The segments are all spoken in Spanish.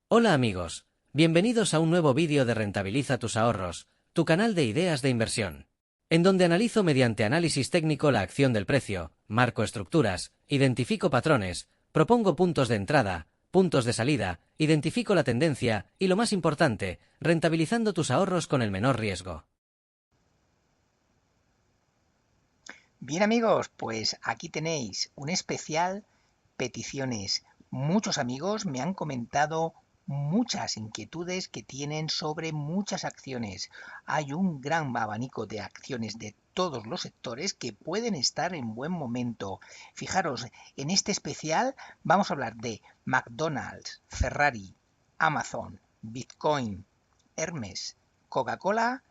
Hola amigos, bienvenidos a un nuevo vídeo de Rentabiliza tus ahorros, tu canal de ideas de inversión, en donde analizo mediante análisis técnico la acción del precio, marco estructuras, identifico patrones, propongo puntos de entrada, puntos de salida, identifico la tendencia y, lo más importante, rentabilizando tus ahorros con el menor riesgo. Bien amigos, pues aquí tenéis un especial peticiones. Muchos amigos me han comentado muchas inquietudes que tienen sobre muchas acciones. Hay un gran abanico de acciones de todos los sectores que pueden estar en buen momento. Fijaros, en este especial vamos a hablar de McDonald's, Ferrari, Amazon, Bitcoin, Hermes, Coca-Cola,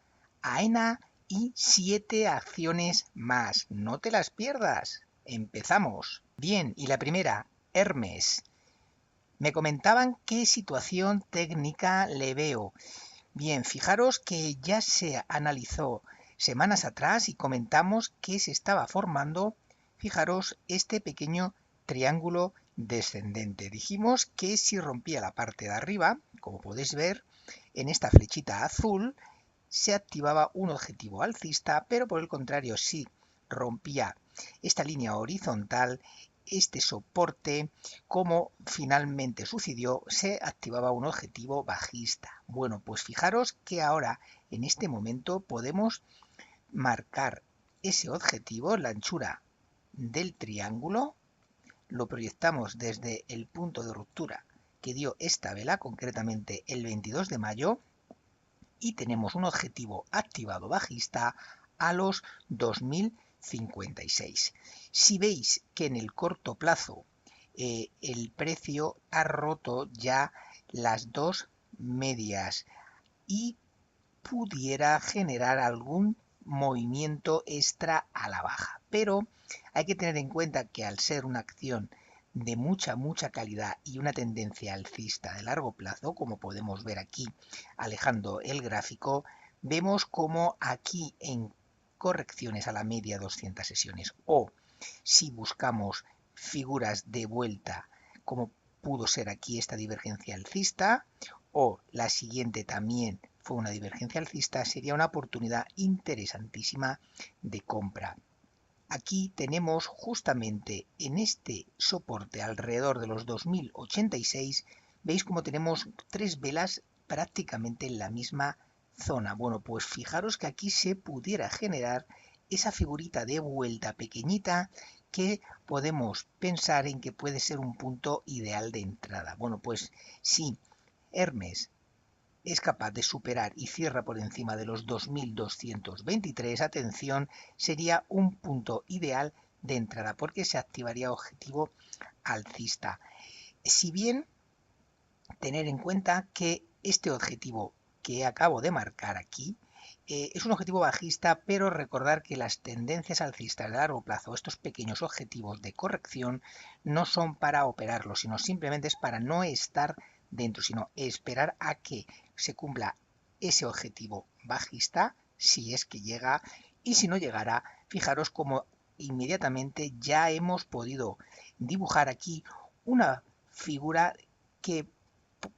AENA y 7 acciones más. No te las pierdas. Empezamos. Bien, y la primera, Hermes. Me comentaban qué situación técnica le veo. Bien, fijaros que ya se analizó semanas atrás y comentamos que se estaba formando, fijaros, este pequeño triángulo descendente. Dijimos que si rompía la parte de arriba, como podéis ver, en esta flechita azul, se activaba un objetivo alcista, pero por el contrario, si rompía esta línea horizontal, este soporte, como finalmente sucedió, se activaba un objetivo bajista. Bueno, pues fijaros que ahora, en este momento, podemos marcar ese objetivo, la anchura del triángulo, lo proyectamos desde el punto de ruptura que dio esta vela, concretamente el 22 de mayo, y tenemos un objetivo activado bajista a los 2056. Si veis que en el corto plazo el precio ha roto ya las dos medias y pudiera generar algún movimiento extra a la baja, pero hay que tener en cuenta que al ser una acción de mucha calidad y una tendencia alcista de largo plazo, como podemos ver aquí alejando el gráfico, vemos como aquí en correcciones a la media 200 sesiones, o si buscamos figuras de vuelta como pudo ser aquí esta divergencia alcista, o la siguiente también fue una divergencia alcista, sería una oportunidad interesantísima de compra. Aquí tenemos justamente en este soporte alrededor de los 2086, veis como tenemos tres velas prácticamente en la misma zona. Bueno, pues fijaros que aquí se pudiera generar esa figurita de vuelta pequeñita que podemos pensar en que puede ser un punto ideal de entrada. Bueno, pues sí, Hermes es capaz de superar y cierra por encima de los 2223, atención, sería un punto ideal de entrada porque se activaría objetivo alcista. Si bien tener en cuenta que este objetivo que acabo de marcar aquí es un objetivo bajista, pero recordar que las tendencias alcistas de largo plazo, estos pequeños objetivos de corrección, no son para operarlos, sino simplemente es para no estar dentro, sino esperar a que se cumpla ese objetivo bajista, si es que llega, y si no llegara, fijaros como inmediatamente ya hemos podido dibujar aquí una figura que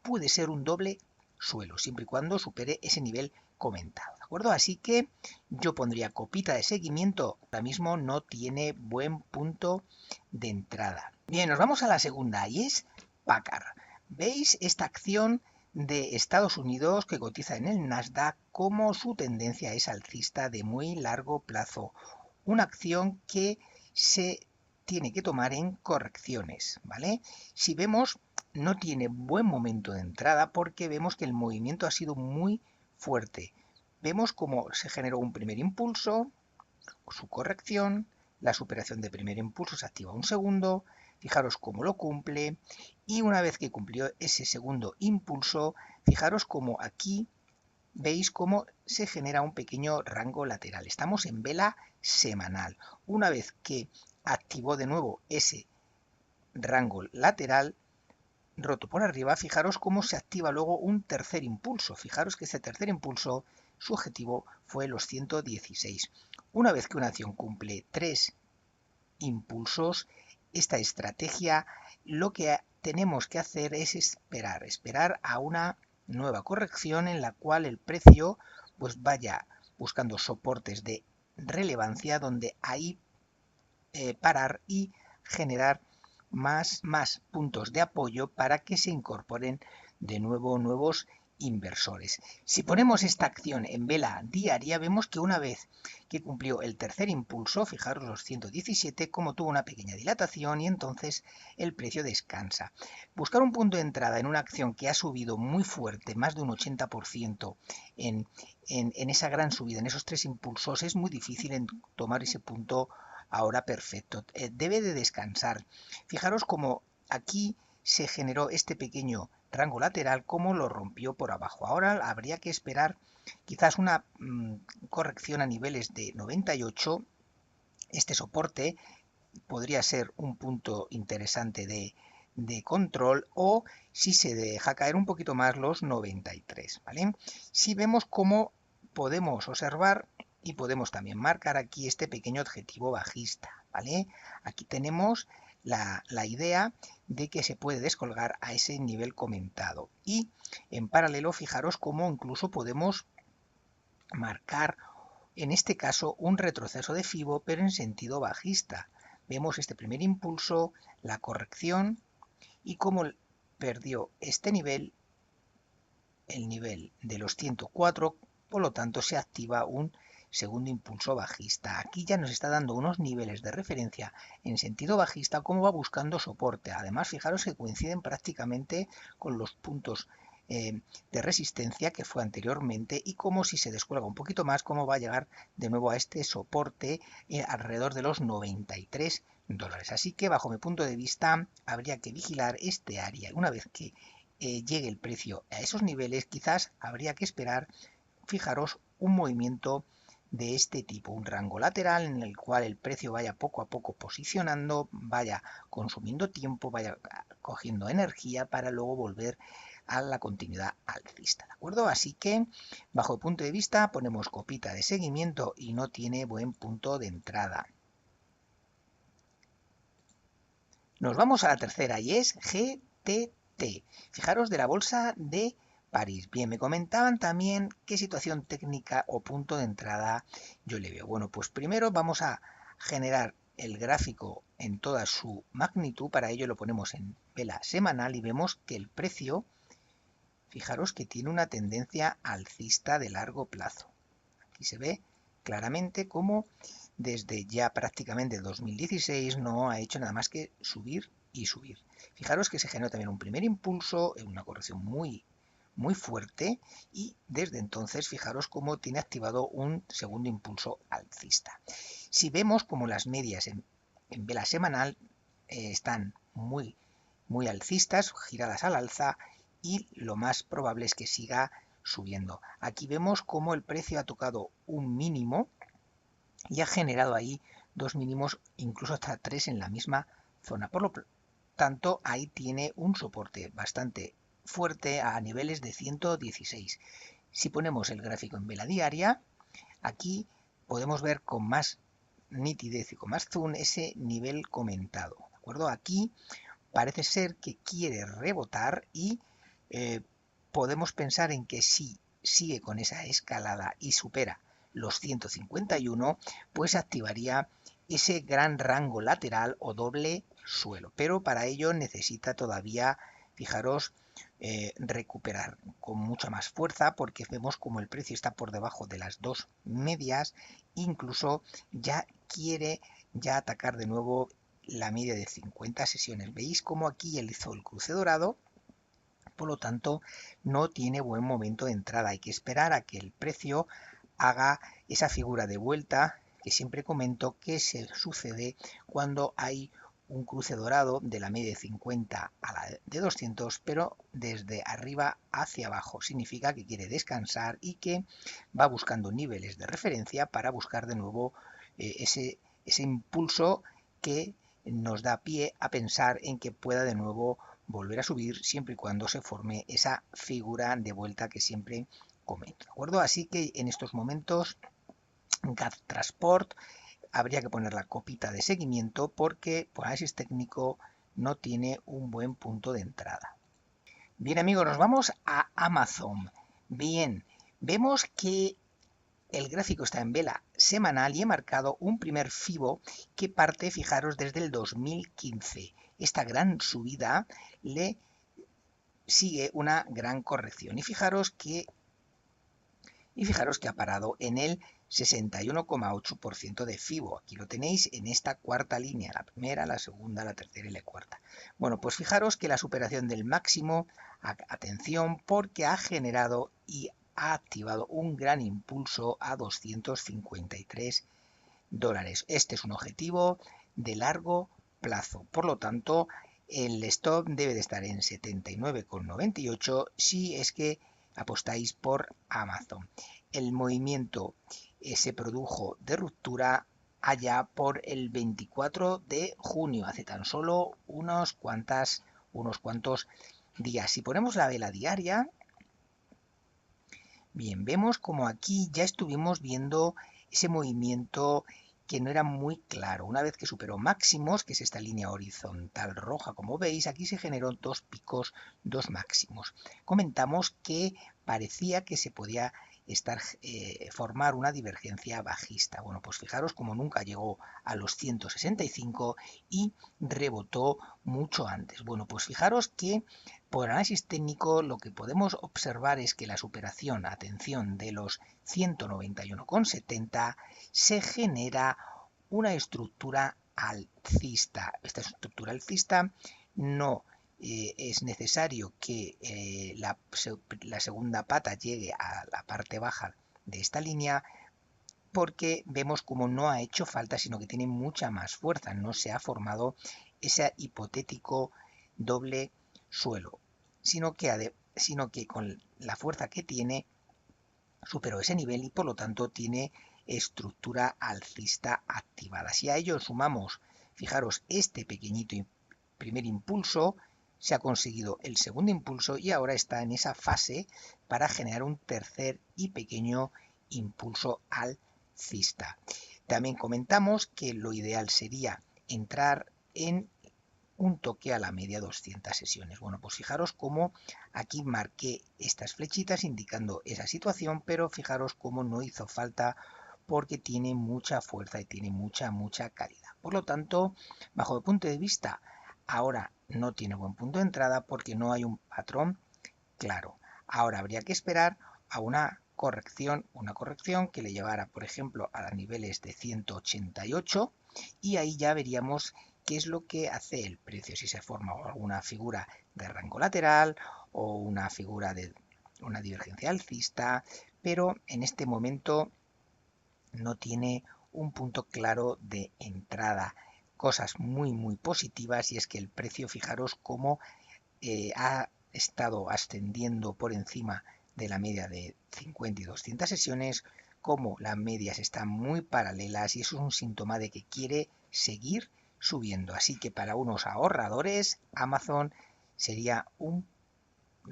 puede ser un doble suelo, siempre y cuando supere ese nivel comentado, ¿de acuerdo? Así que yo pondría copita de seguimiento, ahora mismo no tiene buen punto de entrada. Bien, nos vamos a la segunda y es Packard. ¿Veis esta acción de Estados Unidos que cotiza en el Nasdaq como su tendencia es alcista de muy largo plazo? Una acción que se tiene que tomar en correcciones, ¿vale? Si vemos, no tiene buen momento de entrada porque vemos que el movimiento ha sido muy fuerte. Vemos cómo se generó un primer impulso, su corrección, la superación de primer impulso se activa un segundo, fijaros cómo lo cumple, y una vez que cumplió ese segundo impulso, fijaros cómo aquí veis cómo se genera un pequeño rango lateral. Estamos en vela semanal. Una vez que activó de nuevo ese rango lateral roto por arriba, fijaros cómo se activa luego un tercer impulso. Fijaros que ese tercer impulso, su objetivo fue los 116. Una vez que una acción cumple tres impulsos, esta estrategia lo que tenemos que hacer es esperar a una nueva corrección en la cual el precio pues vaya buscando soportes de relevancia donde ahí parar y generar más puntos de apoyo para que se incorporen de nuevo nuevos inversores. Si ponemos esta acción en vela diaria, vemos que una vez que cumplió el tercer impulso, fijaros los 117, como tuvo una pequeña dilatación y entonces el precio descansa. Buscar un punto de entrada en una acción que ha subido muy fuerte, más de un 80% en esa gran subida, en esos tres impulsos, es muy difícil en tomar ese punto ahora perfecto. Debe de descansar. Fijaros como aquí se generó este pequeño rango lateral, como lo rompió por abajo. Ahora habría que esperar quizás una corrección a niveles de 98. Este soporte podría ser un punto interesante de control, o si se deja caer un poquito más los 93, ¿vale? Si vemos cómo podemos observar y podemos también marcar aquí este pequeño objetivo bajista, ¿vale? Aquí tenemos la idea de que se puede descolgar a ese nivel comentado, y en paralelo fijaros cómo incluso podemos marcar en este caso un retroceso de FIBO pero en sentido bajista. Vemos este primer impulso, la corrección y cómo perdió este nivel, el nivel de los 104, por lo tanto se activa un segundo impulso bajista. Aquí ya nos está dando unos niveles de referencia en sentido bajista, como va buscando soporte. Además, fijaros que coinciden prácticamente con los puntos de resistencia que fue anteriormente, y como si se descuelga un poquito más, cómo va a llegar de nuevo a este soporte alrededor de los 93 dólares. Así que bajo mi punto de vista habría que vigilar este área. Una vez que llegue el precio a esos niveles, quizás habría que esperar, fijaros, un movimiento de este tipo, un rango lateral en el cual el precio vaya poco a poco posicionando, vaya consumiendo tiempo, vaya cogiendo energía para luego volver a la continuidad alcista, ¿de acuerdo? Así que bajo el punto de vista ponemos copita de seguimiento y no tiene buen punto de entrada. Nos vamos a la tercera y es GTT. Fijaros, de la bolsa de París. Bien, me comentaban también qué situación técnica o punto de entrada yo le veo. Bueno, pues primero vamos a generar el gráfico en toda su magnitud. Para ello lo ponemos en vela semanal y vemos que el precio, fijaros que tiene una tendencia alcista de largo plazo. Aquí se ve claramente cómo desde ya prácticamente 2016 no ha hecho nada más que subir y subir. Fijaros que se generó también un primer impulso, una corrección muy fuerte, y desde entonces fijaros cómo tiene activado un segundo impulso alcista. Si vemos como las medias en vela semanal están muy alcistas, giradas al alza, y lo más probable es que siga subiendo. Aquí vemos cómo el precio ha tocado un mínimo y ha generado ahí dos mínimos, incluso hasta tres en la misma zona. Por lo tanto, ahí tiene un soporte bastante fuerte a niveles de 116. Si ponemos el gráfico en vela diaria, aquí podemos ver con más nitidez y con más zoom ese nivel comentado, ¿de acuerdo? Aquí parece ser que quiere rebotar y podemos pensar en que si sigue con esa escalada y supera los 151, pues activaría ese gran rango lateral o doble suelo. Pero para ello necesita todavía, fijaros, recuperar con mucha más fuerza, porque vemos como el precio está por debajo de las dos medias, incluso ya quiere atacar de nuevo la media de 50 sesiones. Veis como aquí él hizo el cruce dorado, por lo tanto no tiene buen momento de entrada. Hay que esperar a que el precio haga esa figura de vuelta que siempre comento que se sucede cuando hay un cruce dorado de la media de 50 a la de 200, pero desde arriba hacia abajo. Significa que quiere descansar y que va buscando niveles de referencia para buscar de nuevo ese impulso que nos da pie a pensar en que pueda de nuevo volver a subir, siempre y cuando se forme esa figura de vuelta que siempre comento, ¿de acuerdo? Así que en estos momentos GAT Transport habría que poner la copita de seguimiento, porque por análisis técnico no tiene un buen punto de entrada. Bien amigos, nos vamos a Amazon. Bien, vemos que el gráfico está en vela semanal y he marcado un primer FIBO que parte, fijaros, desde el 2015. Esta gran subida le sigue una gran corrección y fijaros que ha parado en el 61,8% de FIBO. Aquí lo tenéis en esta cuarta línea, la primera, la segunda, la tercera y la cuarta. Bueno, pues fijaros que la superación del máximo, atención, porque ha generado y ha activado un gran impulso a $253. Este es un objetivo de largo plazo. Por lo tanto, el stop debe de estar en 79,98 si es que apostáis por Amazon. El movimiento se produjo de ruptura allá por el 24 de junio, hace tan solo unos cuantos días. Si ponemos la vela diaria, bien, vemos como aquí ya estuvimos viendo ese movimiento que no era muy claro. Una vez que superó máximos, que es esta línea horizontal roja, como veis, aquí se generó dos picos, dos máximos. Comentamos que parecía que se podía formar una divergencia bajista. Bueno, pues fijaros como nunca llegó a los 165 y rebotó mucho antes. Bueno, pues fijaros que por análisis técnico lo que podemos observar es que la superación, atención, de los 191,70 se genera una estructura alcista. Esta estructura alcista no es necesario que la segunda pata llegue a la parte baja de esta línea, porque vemos como no ha hecho falta, sino que tiene mucha más fuerza. No se ha formado ese hipotético doble suelo, sino que con la fuerza que tiene superó ese nivel y por lo tanto tiene estructura alcista activada. Si a ello sumamos, fijaros, este pequeñito primer impulso, se ha conseguido el segundo impulso y ahora está en esa fase para generar un tercer y pequeño impulso alcista. También comentamos que lo ideal sería entrar en un toque a la media 200 sesiones. Bueno, pues fijaros cómo aquí marqué estas flechitas indicando esa situación, pero fijaros cómo no hizo falta porque tiene mucha fuerza y tiene mucha calidad. Por lo tanto, bajo el punto de vista, ahora no tiene buen punto de entrada porque no hay un patrón claro. Ahora habría que esperar a una corrección que le llevara, por ejemplo, a los niveles de 188 y ahí ya veríamos qué es lo que hace el precio, si se forma alguna figura de rango lateral o una figura de una divergencia alcista, pero en este momento no tiene un punto claro de entrada. Cosas muy positivas y es que el precio, fijaros cómo ha estado ascendiendo por encima de la media de 50 y 200 sesiones, como las medias están muy paralelas y eso es un síntoma de que quiere seguir subiendo. Así que para unos ahorradores, Amazon sería una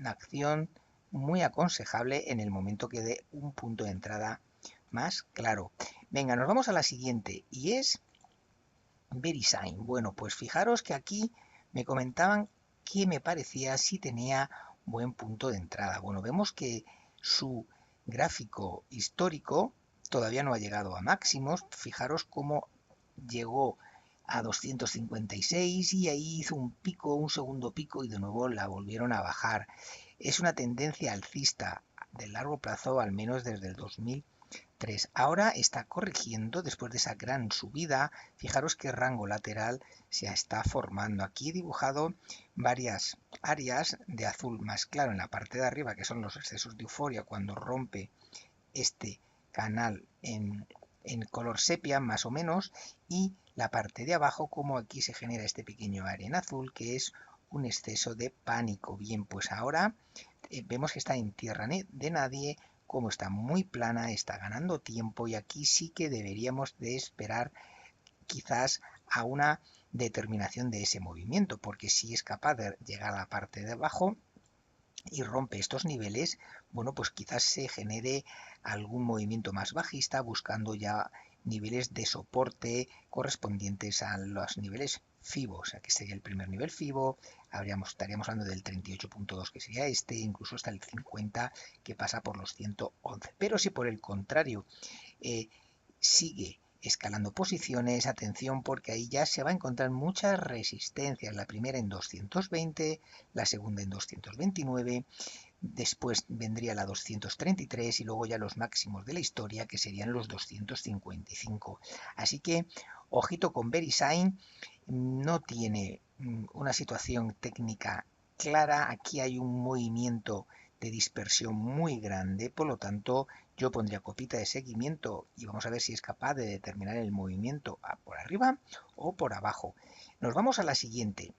acción muy aconsejable en el momento que dé un punto de entrada más claro. Venga, nos vamos a la siguiente y es VeriSign. Bueno, pues fijaros que aquí me comentaban que me parecía si tenía buen punto de entrada. Bueno, vemos que su gráfico histórico todavía no ha llegado a máximos. Fijaros cómo llegó a 256 y ahí hizo un pico, un segundo pico y de nuevo la volvieron a bajar. Es una tendencia alcista de largo plazo, al menos desde el 2003. Ahora está corrigiendo después de esa gran subida. Fijaros qué rango lateral se está formando. Aquí he dibujado varias áreas de azul más claro en la parte de arriba, que son los excesos de euforia cuando rompe este canal en color sepia más o menos, y la parte de abajo como aquí se genera este pequeño área en azul que es un exceso de pánico. Bien, pues ahora vemos que está en tierra de nadie, como está muy plana, está ganando tiempo y aquí sí que deberíamos de esperar quizás a una determinación de ese movimiento, porque si es capaz de llegar a la parte de abajo y rompe estos niveles, bueno, pues quizás se genere algún movimiento más bajista buscando ya niveles de soporte correspondientes a los niveles FIBO, o sea que sería el primer nivel FIBO, estaríamos hablando del 38.2 que sería este, incluso hasta el 50 que pasa por los 111. Pero si por el contrario sigue escalando posiciones, atención porque ahí ya se va a encontrar muchas resistencias, la primera en 220, la segunda en 229, después vendría la 233 y luego ya los máximos de la historia que serían los 255. Así que ojito con VeriSign, no tiene una situación técnica clara, aquí hay un movimiento de dispersión muy grande, por lo tanto yo pondría copita de seguimiento y vamos a ver si es capaz de determinar el movimiento por arriba o por abajo. Nos vamos a la siguiente.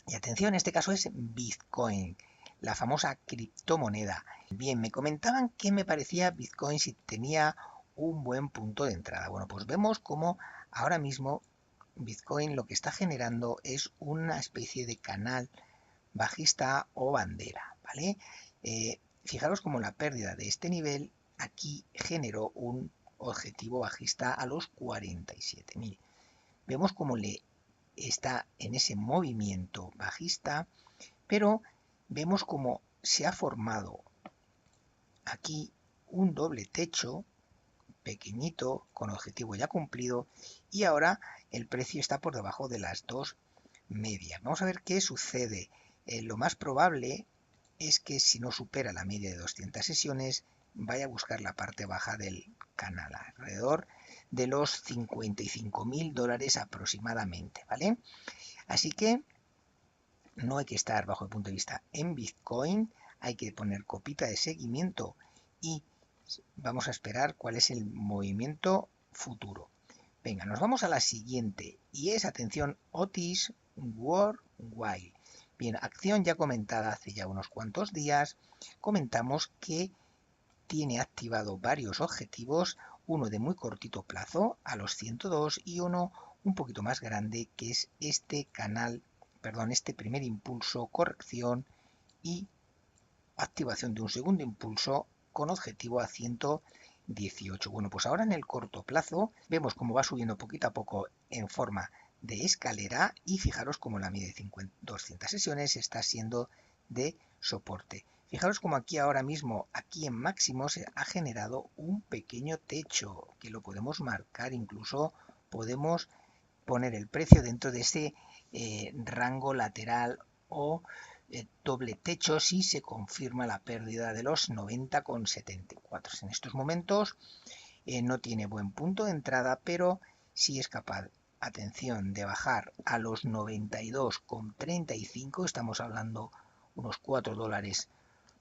Y atención, en este caso es Bitcoin, la famosa criptomoneda. Bien, me comentaban que me parecía Bitcoin si tenía un buen punto de entrada. Bueno, pues vemos como ahora mismo Bitcoin lo que está generando es una especie de canal bajista o bandera, ¿vale? Fijaros como la pérdida de este nivel aquí generó un objetivo bajista a los 47. Mire, vemos como le está en ese movimiento bajista, pero vemos como se ha formado aquí un doble techo pequeñito con objetivo ya cumplido y ahora el precio está por debajo de las dos medias. Vamos a ver qué sucede. Lo más probable es que si no supera la media de 200 sesiones vaya a buscar la parte baja del canal, alrededor de los $55.000 aproximadamente, ¿vale? Así que no hay que estar bajo el punto de vista en Bitcoin, hay que poner copita de seguimiento y vamos a esperar cuál es el movimiento futuro. Venga, nos vamos a la siguiente y es, atención, Otis Worldwide. Bien, acción ya comentada hace ya unos cuantos días, comentamos que tiene activado varios objetivos, uno de muy cortito plazo a los 102 y uno un poquito más grande que es este canal, perdón, este primer impulso, corrección y activación de un segundo impulso con objetivo a 118. Bueno, pues ahora en el corto plazo vemos cómo va subiendo poquito a poco en forma de escalera y fijaros cómo la media de 200 sesiones está siendo de soporte. Fijaros como aquí ahora mismo, aquí en máximo se ha generado un pequeño techo que lo podemos marcar, incluso podemos poner el precio dentro de ese rango lateral o doble techo si se confirma la pérdida de los 90,74. En estos momentos no tiene buen punto de entrada, pero sí es capaz, atención, de bajar a los 92,35. Estamos hablando unos $4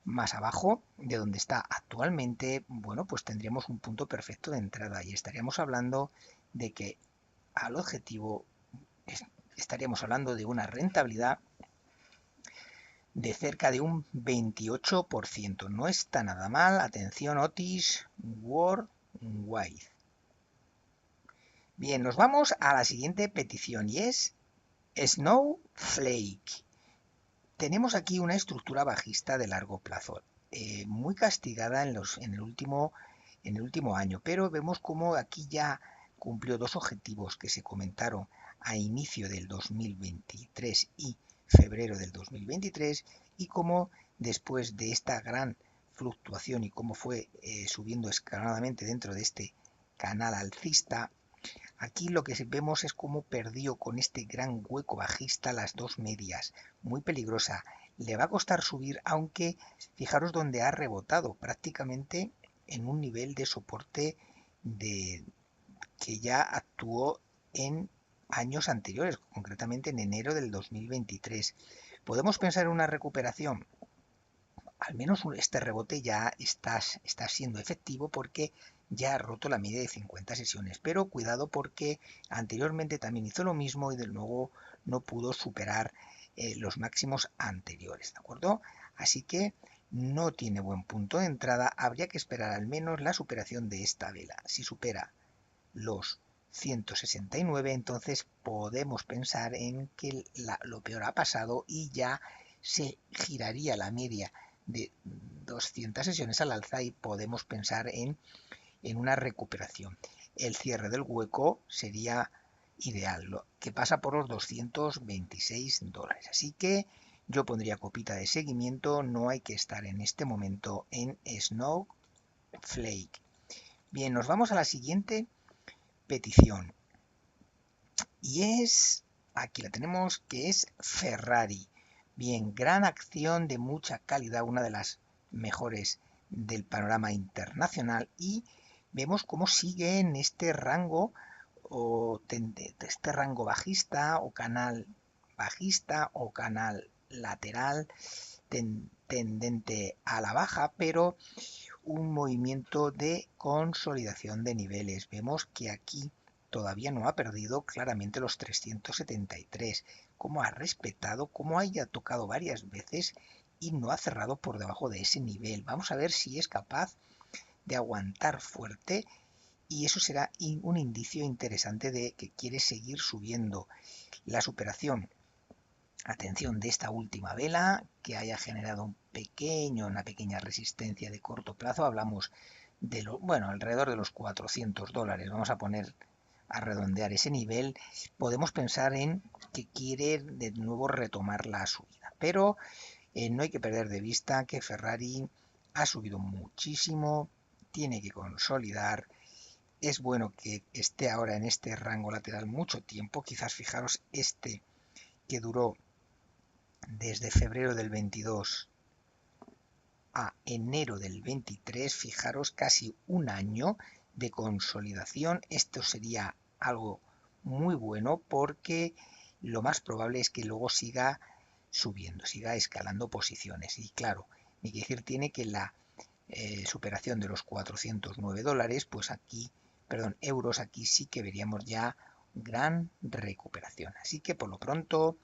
más abajo de donde está actualmente. Bueno, pues tendríamos un punto perfecto de entrada y estaríamos hablando de que al objetivo estaríamos hablando de una rentabilidad de cerca de un 28%. No está nada mal. Atención, Otis Worldwide. Bien, nos vamos a la siguiente petición y es Snowflake. Tenemos aquí una estructura bajista de largo plazo, muy castigada en el último año, pero vemos como aquí ya cumplió dos objetivos que se comentaron a inicio del 2023 y febrero del 2023 y como después de esta gran fluctuación y cómo fue subiendo escalonadamente dentro de este canal alcista, aquí lo que vemos es cómo perdió con este gran hueco bajista las dos medias, muy peligrosa. Le va a costar subir, aunque fijaros donde ha rebotado, prácticamente en un nivel de soporte que ya actuó en años anteriores, concretamente en enero del 2023. ¿Podemos pensar en una recuperación? Al menos este rebote ya está siendo efectivo porque ya ha roto la media de 50 sesiones, pero cuidado porque anteriormente también hizo lo mismo y de nuevo no pudo superar los máximos anteriores, ¿de acuerdo? Así que no tiene buen punto de entrada, habría que esperar al menos la superación de esta vela. Si supera los 169, entonces podemos pensar en que lo peor ha pasado y ya se giraría la media de 200 sesiones al alza y podemos pensar en una recuperación. El cierre del hueco sería ideal, que pasa por los $226. Así que yo pondría copita de seguimiento, no hay que estar en este momento en Snowflake. Bien, nos vamos a la siguiente petición. Y aquí la tenemos, que es Ferrari. Bien, gran acción de mucha calidad, una de las mejores del panorama internacional, y vemos cómo sigue en este rango bajista o canal bajista o canal lateral tendente a la baja, pero un movimiento de consolidación de niveles. Vemos que aquí todavía no ha perdido claramente los 373, cómo ha respetado, cómo haya tocado varias veces y no ha cerrado por debajo de ese nivel. Vamos a ver si es capaz de aguantar fuerte, y eso será un indicio interesante de que quiere seguir subiendo. La superación, atención, de esta última vela, que haya generado una pequeña resistencia de corto plazo, hablamos de alrededor de los $400, vamos a redondear ese nivel, podemos pensar en que quiere de nuevo retomar la subida, pero no hay que perder de vista que Ferrari ha subido muchísimo, tiene que consolidar. Es bueno que esté ahora en este rango lateral mucho tiempo, quizás fijaros que duró desde febrero del 22 a enero del 23, fijaros, casi un año de consolidación. Esto sería algo muy bueno porque lo más probable es que luego siga subiendo, siga escalando posiciones. Y claro, ni que decir tiene que la superación de los $409, pues euros, aquí sí que veríamos ya gran recuperación. Así que por lo pronto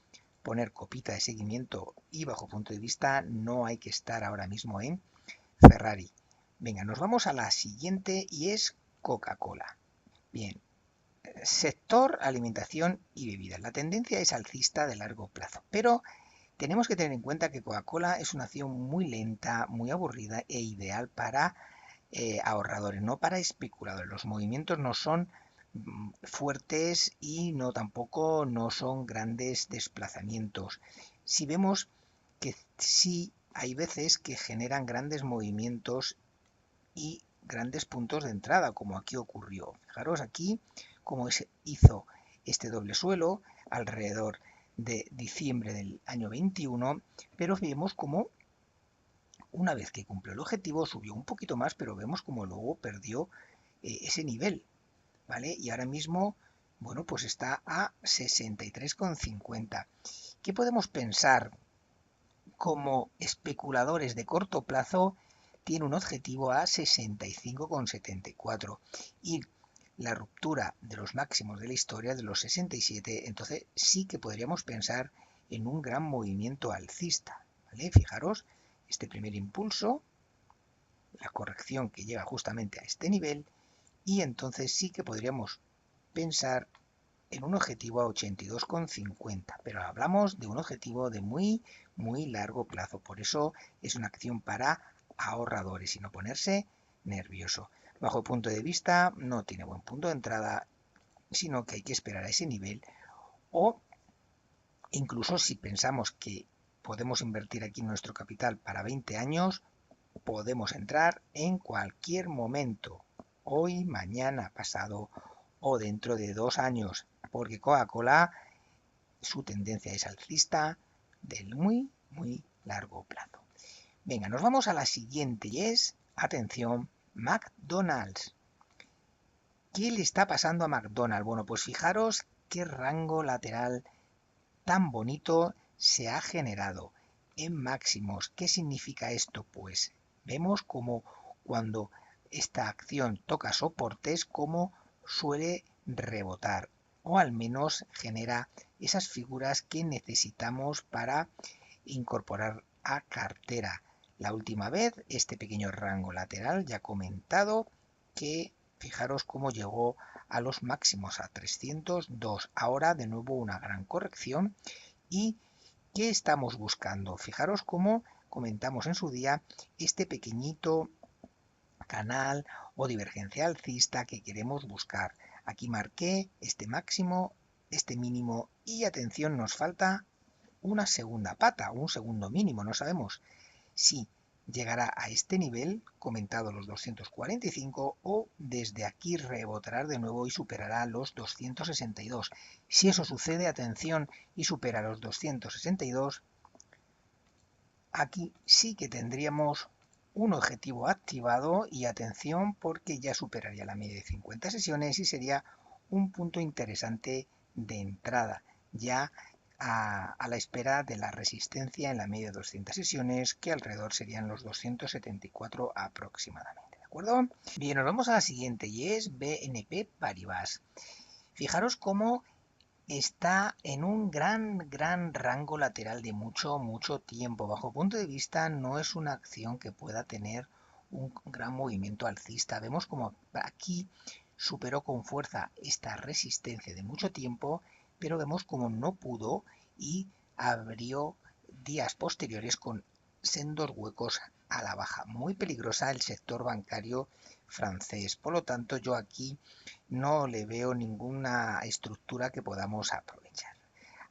poner copita de seguimiento, y bajo punto de vista no hay que estar ahora mismo en Ferrari. Venga, nos vamos a la siguiente y es Coca-Cola. Bien, sector alimentación y bebidas. La tendencia es alcista de largo plazo, pero tenemos que tener en cuenta que Coca-Cola es una acción muy lenta, muy aburrida e ideal para ahorradores, no para especuladores. Los movimientos no son fuertes y tampoco no son grandes desplazamientos. Si vemos que sí hay veces que generan grandes movimientos y grandes puntos de entrada, como aquí ocurrió. Fijaros aquí cómo hizo este doble suelo alrededor de diciembre del año 21, pero vemos como una vez que cumplió el objetivo subió un poquito más, pero vemos como luego perdió ese nivel, ¿vale? Y ahora mismo, bueno, pues está a 63,50. ¿Qué podemos pensar como especuladores de corto plazo? Tiene un objetivo a 65,74 y la ruptura de los máximos de la historia de los 67, entonces sí que podríamos pensar en un gran movimiento alcista, ¿vale? Fijaros, este primer impulso, la corrección que llega justamente a este nivel, y entonces sí que podríamos pensar en un objetivo a 82,50, pero hablamos de un objetivo de muy largo plazo, por eso es una acción para ahorradores y no ponerse nervioso. Bajo el punto de vista no tiene buen punto de entrada, sino que hay que esperar a ese nivel, o incluso si pensamos que podemos invertir aquí nuestro capital para 20 años, podemos entrar en cualquier momento, hoy, mañana, pasado o dentro de 2 años, porque Coca-Cola, su tendencia es alcista del muy largo plazo. Venga, nos vamos a la siguiente y es, atención, McDonald's. ¿Qué le está pasando a McDonald's? Bueno, pues fijaros qué rango lateral tan bonito se ha generado en máximos. ¿Qué significa esto? Pues vemos como cuando esta acción toca soportes, como suele rebotar, o al menos genera esas figuras que necesitamos para incorporar a cartera. La última vez, este pequeño rango lateral, ya comentado, que fijaros cómo llegó a los máximos a 302. Ahora de nuevo una gran corrección. ¿Y qué estamos buscando? Fijaros cómo comentamos en su día este pequeñito canal o divergencia alcista que queremos buscar. Aquí marqué este máximo este mínimo y atención, nos falta una segunda pata, un segundo mínimo, no sabemos si llegará a este nivel, comentado los 245, o desde aquí rebotará de nuevo y superará los 262. Si eso sucede, atención, y supera los 262, aquí sí que tendríamos un objetivo activado y atención porque ya superaría la media de 50 sesiones y sería un punto interesante de entrada, ya a la espera de la resistencia en la media de 200 sesiones, que alrededor serían los 274 aproximadamente. ¿De acuerdo? Bien, nos vamos a la siguiente y es BNP Paribas. Fijaros cómo está en un gran rango lateral de mucho tiempo. Bajo punto de vista, no es una acción que pueda tener un gran movimiento alcista. Vemos como aquí superó con fuerza esta resistencia de mucho tiempo, pero vemos como no pudo y abrió días posteriores con sendos huecos a la baja. Muy peligrosa el sector bancario francés. Por lo tanto, yo aquí no le veo ninguna estructura que podamos aprovechar.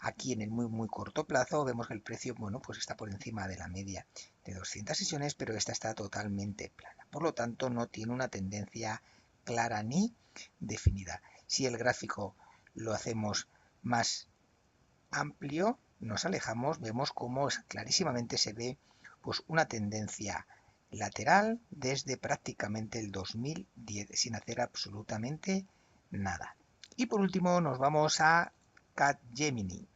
Aquí en el muy corto plazo vemos que el precio, bueno, pues está por encima de la media de 200 sesiones, pero esta está totalmente plana. Por lo tanto, no tiene una tendencia clara ni definida. Si el gráfico lo hacemos más amplio, nos alejamos, vemos cómo clarísimamente se ve pues una tendencia lateral desde prácticamente el 2010 sin hacer absolutamente nada. Y por último nos vamos a Capgemini.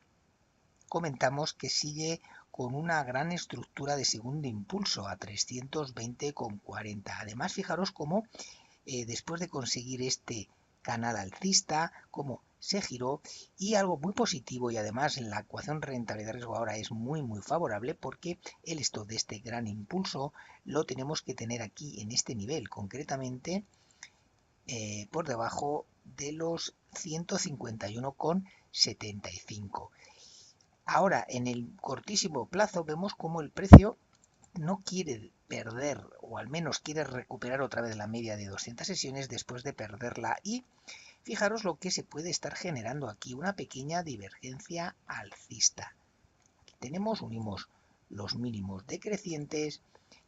Comentamos que sigue con una gran estructura de segundo impulso a 320,40. Además, fijaros cómo después de conseguir este canal alcista, cómo se giró, y algo muy positivo, y además la ecuación rentabilidad-riesgo ahora es muy favorable porque el stop de este gran impulso lo tenemos que tener aquí en este nivel, concretamente por debajo de los 151,75. Ahora, en el cortísimo plazo vemos como el precio no quiere perder, o al menos quiere recuperar otra vez la media de 200 sesiones después de perderla, y fijaros lo que se puede estar generando aquí, una pequeña divergencia alcista. Aquí unimos los mínimos decrecientes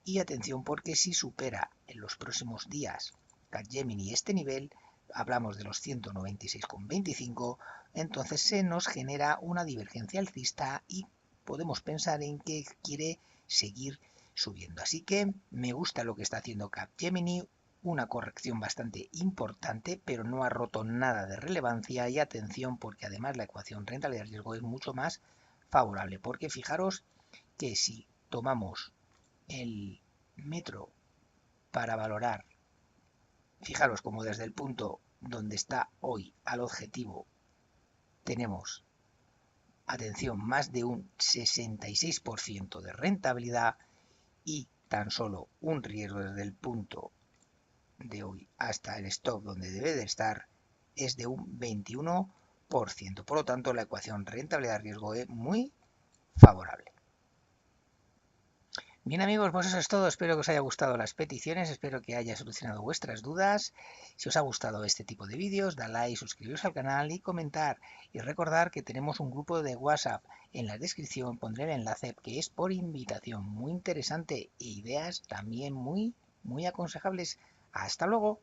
y atención porque si supera en los próximos días Capgemini este nivel, hablamos de los 196,25, entonces se nos genera una divergencia alcista y podemos pensar en que quiere seguir subiendo. Así que me gusta lo que está haciendo Capgemini, una corrección bastante importante, pero no ha roto nada de relevancia y atención porque además la ecuación rentabilidad-riesgo es mucho más favorable, porque fijaros que si tomamos el metro para valorar, fijaros como desde el punto donde está hoy al objetivo tenemos, atención, más de un 66% de rentabilidad y tan solo un riesgo desde el punto de hoy hasta el stop donde debe de estar es de un 21%. Por lo tanto, la ecuación rentabilidad-riesgo es muy favorable. Bien amigos, pues eso es todo. Espero que os haya gustado las peticiones, espero que haya solucionado vuestras dudas. Si os ha gustado este tipo de vídeos, dale like, suscribiros al canal y comentar. Y recordar que tenemos un grupo de WhatsApp. En la descripción pondré el enlace que es por invitación. Muy interesante e ideas también muy aconsejables. Hasta luego.